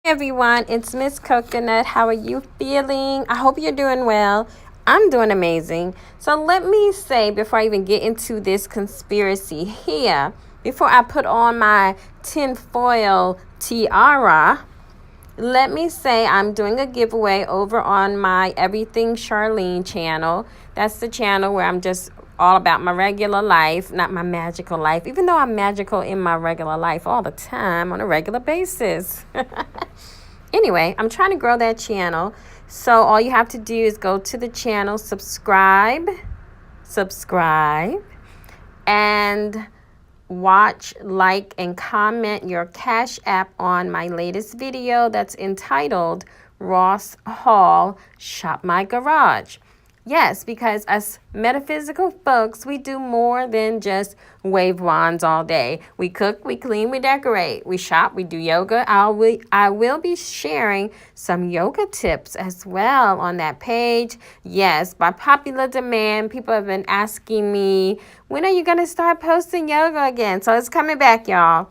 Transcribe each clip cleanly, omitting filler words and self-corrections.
Everyone, it's Miss Coconut. How are you feeling? I hope you're doing well. I'm doing amazing. So let me say, before I even get into this conspiracy here, before I put on my tinfoil tiara, let me say I'm doing a giveaway over on my Everything Charlene channel. That's the channel where I'm just all about my regular life, not my magical life, even though I'm magical in my regular life all the time on a regular basis. Anyway, I'm trying to grow that channel. So all you have to do is go to the channel, subscribe, and watch, like, and comment your Cash App on my latest video that's entitled Ross Hall Shop My Garage. Yes, because as metaphysical folks, we do more than just wave wands all day. We cook, we clean, we decorate, we shop, we do yoga. I will be sharing some yoga tips as well on that page. Yes, by popular demand, people have been asking me, when are you going to start posting yoga again? So it's coming back, y'all.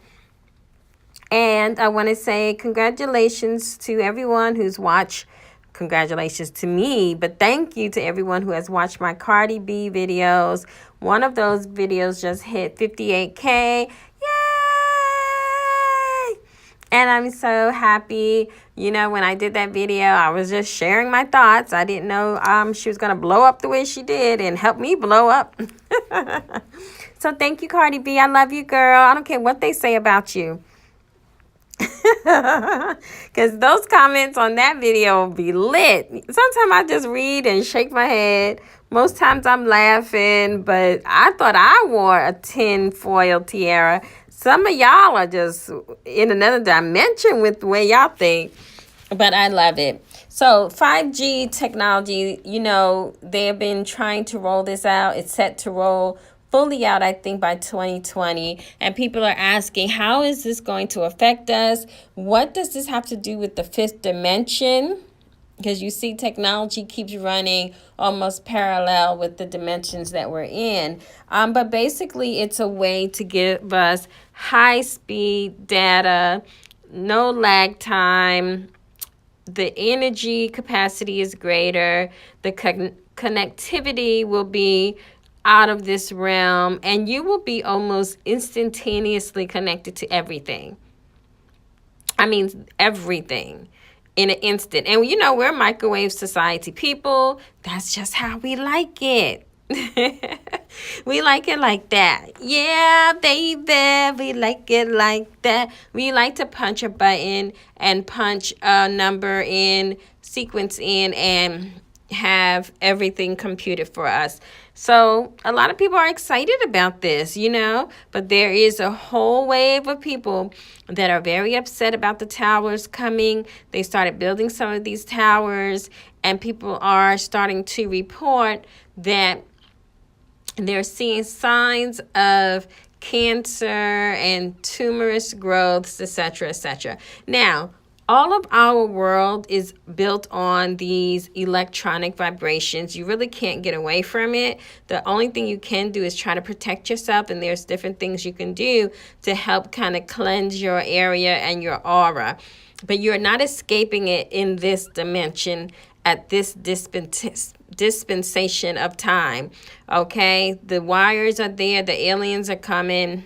And I want to say congratulations to everyone who's watched. Congratulations to me, but thank you to everyone who has watched my Cardi B videos. One of those videos just hit 58K. Yay! And I'm so happy. You know, when I did that video, I was just sharing my thoughts. I didn't know she was going to blow up the way she did and help me blow up. So thank you, Cardi B. I love you, girl. I don't care what they say about you. Because those comments on that video will be lit. Sometimes I just read and shake my head. Most times I'm laughing, but I thought I wore a tinfoil tiara. Some of y'all are just in another dimension with the way y'all think. But I love it. So 5G technology, you know, they have been trying to roll this out. It's set to roll fully out, I think, by 2020. And people are asking, how is this going to affect us? What does this have to do with the fifth dimension? Because you see, technology keeps running almost parallel with the dimensions that we're in. But basically, it's a way to give us high-speed data, no lag time. The energy capacity is greater. The connectivity will be out of this realm, and you will be almost instantaneously connected to everything. I mean, everything in an instant. And you know, we're microwave society people. That's just how we like it. We like it like that. Yeah, baby, we like it like that. We like to punch a button and punch a number in, sequence in, and have everything computed for us. So a lot of people are excited about this, you know, but there is a whole wave of people that are very upset about the towers coming. They started building some of these towers, and people are starting to report that they're seeing signs of cancer and tumorous growths, etc., etc. Now, all of our world is built on these electronic vibrations. You really can't get away from it. The only thing you can do is try to protect yourself, and there's different things you can do to help kind of cleanse your area and your aura. But you're not escaping it in this dimension at this dispensation of time. Okay? The wires are there. The aliens are coming.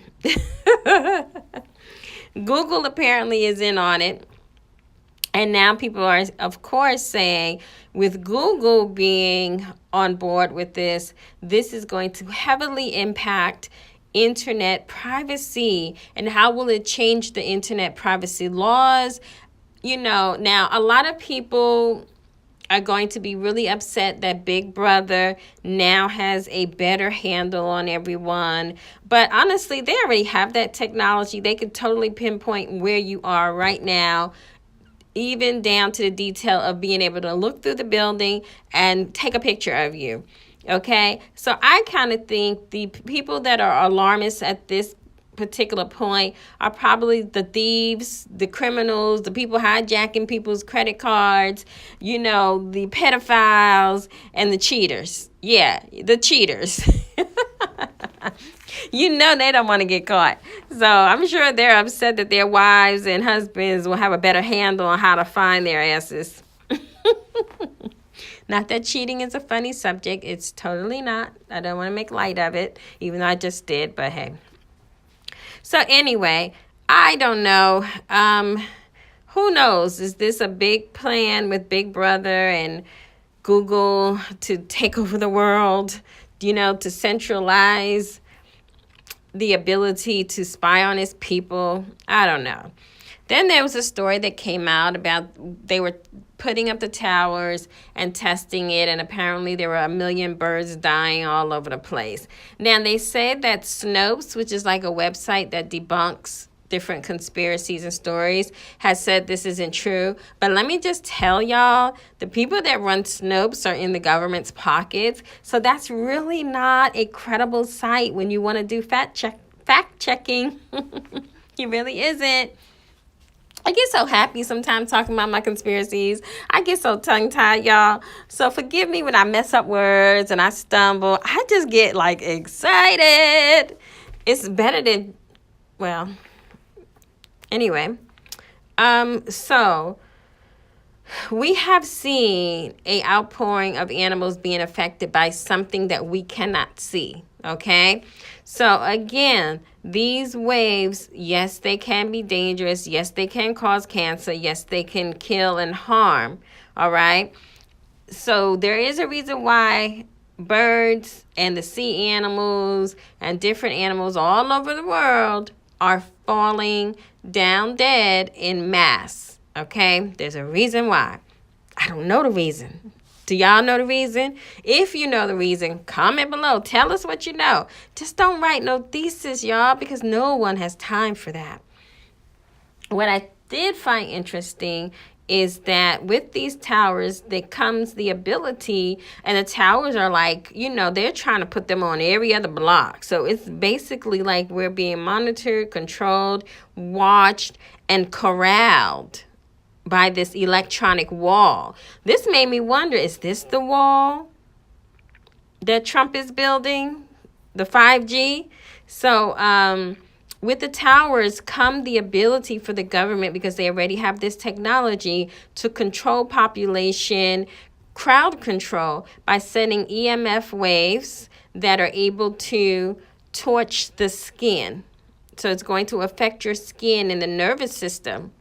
Google apparently is in on it. And now people are, of course, saying with Google being on board with this, this is going to heavily impact internet privacy. And how will it change the internet privacy laws? You know, now a lot of people are going to be really upset that Big Brother now has a better handle on everyone. But honestly, they already have that technology. They can totally pinpoint where you are right now, even down to the detail of being able to look through the building and take a picture of you. Okay? So I kind of think the people that are alarmists at this particular point are probably the thieves, the criminals, the people hijacking people's credit cards, you know, the pedophiles, and the cheaters. Yeah, the cheaters. You know they don't want to get caught. So I'm sure they're upset that their wives and husbands will have a better handle on how to find their asses. Not that cheating is a funny subject. It's totally not. I don't want to make light of it, even though I just did, but hey. So anyway, I don't know. Who knows? Is this a big plan with Big Brother and Google to take over the world, to centralize the ability to spy on its people? I don't know. Then there was a story that came out about they were putting up the towers and testing it, and apparently there were 1 million birds dying all over the place. Now, they said that Snopes, which is like a website that debunks different conspiracies and stories, has said this isn't true. But let me just tell y'all, the people that run Snopes are in the government's pockets. So that's really not a credible site when you want to do fact checking. It really isn't. I get so happy sometimes talking about my conspiracies. I get so tongue-tied, y'all. So forgive me when I mess up words and I stumble. I just get excited. It's better than, well, anyway. So we have seen an outpouring of animals being affected by something that we cannot see. Okay? So again, these waves, yes, they can be dangerous. Yes, they can cause cancer. Yes, they can kill and harm. All right? So there is a reason why birds and the sea animals and different animals all over the world are falling down dead in mass. Okay? There's a reason why. I don't know the reason. Do y'all know the reason? If you know the reason, comment below. Tell us what you know. Just don't write no thesis, y'all, because no one has time for that. What I did find interesting is that with these towers, there comes the ability, and the towers are they're trying to put them on every other block. So it's basically like we're being monitored, controlled, watched, and corralled by this electronic wall. This made me wonder, is this the wall that Trump is building? The 5G? So with the towers come the ability for the government, because they already have this technology, to control population, crowd control, by sending EMF waves that are able to torch the skin. So it's going to affect your skin and the nervous system.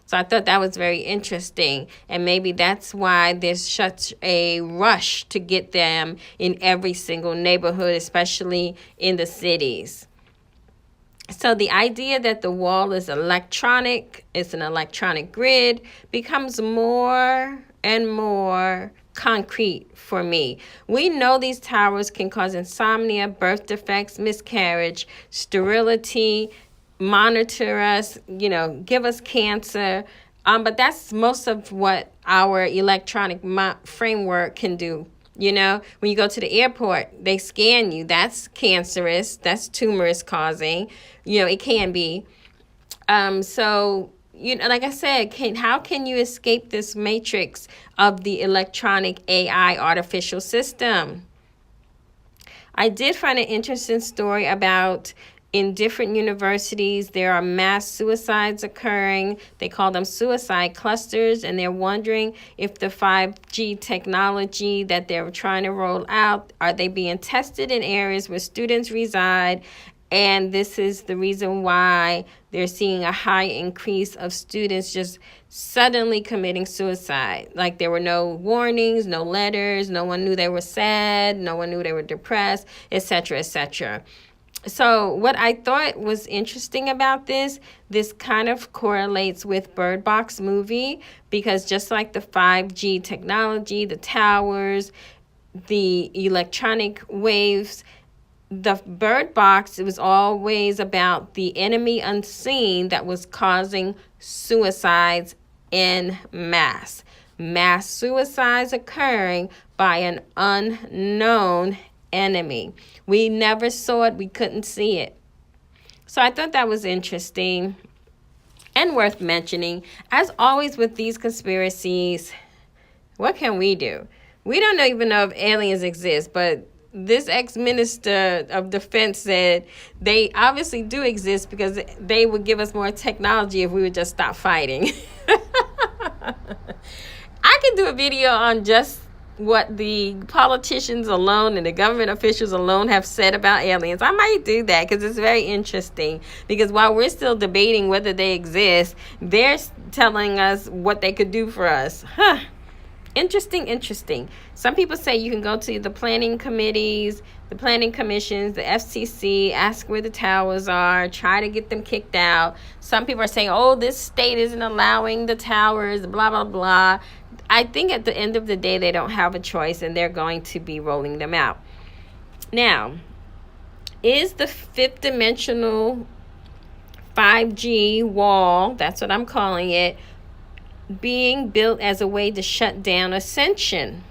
So I thought that was very interesting, and maybe that's why there's such a rush to get them in every single neighborhood, especially in the cities. So the idea that the wall is electronic, it's an electronic grid, becomes more and more concrete for me. We know these towers can cause insomnia, birth defects, miscarriage, sterility, monitor us, give us cancer. But that's most of what our electronic framework can do. When you go to the airport, they scan you. That's cancerous. That's tumorous causing. It can be. So, like I said, how can you escape this matrix of the electronic AI artificial system? I did find an interesting story about, in different universities, there are mass suicides occurring. They call them suicide clusters, and they're wondering if the 5G technology that they're trying to roll out, are they being tested in areas where students reside? And this is the reason why they're seeing a high increase of students just suddenly committing suicide. Like there were no warnings, no letters, no one knew they were sad, no one knew they were depressed, etc., etc. So what I thought was interesting about this kind of correlates with Bird Box movie, because just like the 5G technology, the towers, the electronic waves, the Bird Box, it was always about the enemy unseen that was causing suicides in mass. Mass suicides occurring by an unknown enemy. We never saw it. We couldn't see it. So I thought that was interesting and worth mentioning. As always with these conspiracies, what can we do? We don't even know if aliens exist, but this ex-minister of defense said they obviously do exist because they would give us more technology if we would just stop fighting. I can do a video on just what the politicians alone and the government officials alone have said about aliens. I might do that because it's very interesting. Because while we're still debating whether they exist, they're telling us what they could do for us. Interesting. Some people say you can go to the planning committees, the planning commissions, the FCC, ask where the towers are, try to get them kicked out. Some people are saying, oh, this state isn't allowing the towers, blah, blah, blah. I think at the end of the day, they don't have a choice, and they're going to be rolling them out. Now, is the fifth dimensional 5G wall, that's what I'm calling it, being built as a way to shut down ascension?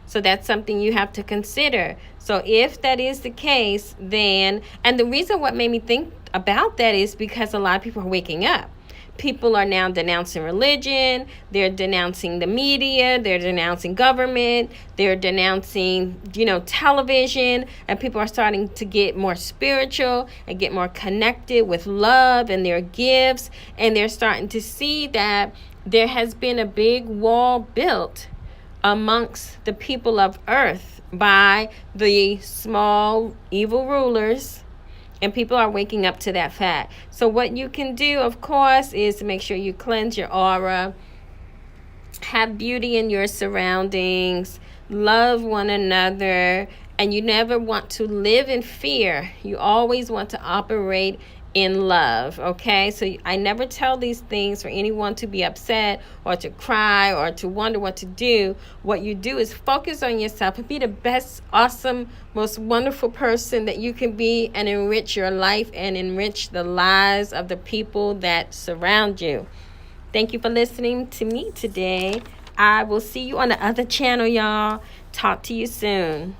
So that's something you have to consider. So if that is the case, then, and the reason what made me think about that is because a lot of people are waking up. People are now denouncing religion, they're denouncing the media, they're denouncing government, they're denouncing, television, and people are starting to get more spiritual and get more connected with love and their gifts, and they're starting to see that there has been a big wall built amongst the people of earth by the small evil rulers. And people are waking up to that fact. So what you can do, of course, is to make sure you cleanse your aura, have beauty in your surroundings, love one another, and you never want to live in fear. You always want to operate in love, okay? So I never tell these things for anyone to be upset or to cry or to wonder what to do. What you do is focus on yourself and be the best, awesome, most wonderful person that you can be, and enrich your life and enrich the lives of the people that surround you. Thank you for listening to me today. I will see you on the other channel, y'all. Talk to you soon.